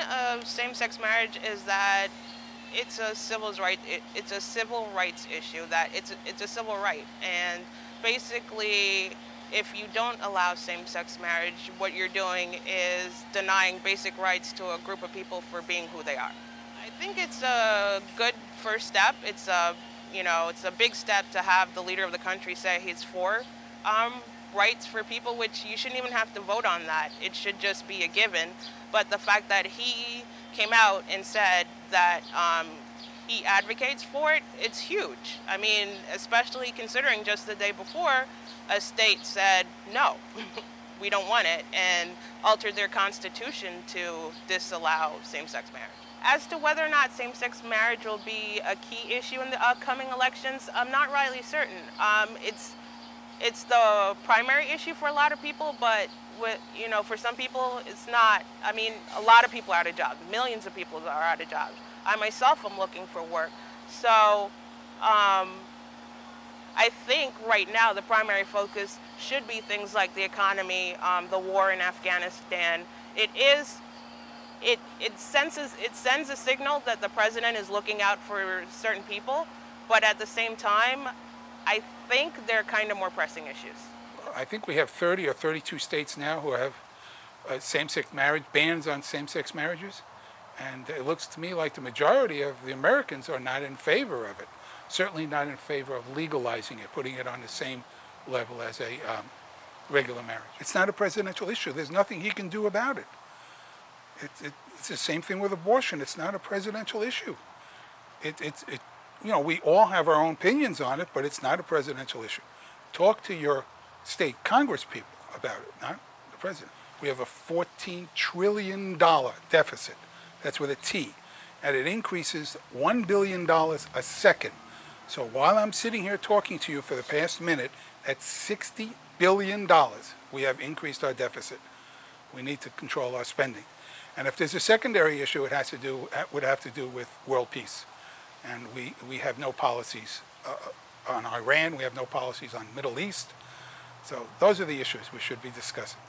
of same-sex marriage is that it's a it's a civil rights issue. That it's a civil right, and basically, if you don't allow same-sex marriage, what you're doing is denying basic rights to a group of people for being who they are. I think it's a good first step. It's a, it's a big step to have the leader of the country say he's for um, rights for people, which you shouldn't even have to vote on that. It should just be a given. But the fact that he came out and said that he advocates for it, it's huge. I mean, especially considering just the day before, a state said, no, we don't want it, and altered their constitution to disallow same-sex marriage. As to whether or not same-sex marriage will be a key issue in the upcoming elections, I'm not really certain. It's the primary issue for a lot of people, but for some people, it's not. I mean, a lot of people are out of jobs. Millions of people are out of jobs. I myself am looking for work. So I think right now the primary focus should be things like the economy, the war in Afghanistan. It sends a signal that the president is looking out for certain people, but at the same time, I think they're kind of more pressing issues. I think we have 30 or 32 states now who have same-sex marriage, bans on same-sex marriages. And it looks to me like the majority of the Americans are not in favor of it. Certainly not in favor of legalizing it, putting it on the same level as a regular marriage. It's not a presidential issue. There's nothing he can do about it. It's the same thing with abortion. It's not a presidential issue. We all have our own opinions on it, but it's not a presidential issue. Talk to your state Congress people about it, not the president. We have a $14 trillion deficit. That's with a T. And it increases $1 billion a second. So while I'm sitting here talking to you for the past minute, at $60 billion, we have increased our deficit. We need to control our spending. And if there's a secondary issue, it would have to do with world peace. And we have no policies on Iran. We have no policies on Middle East. So those are the issues we should be discussing.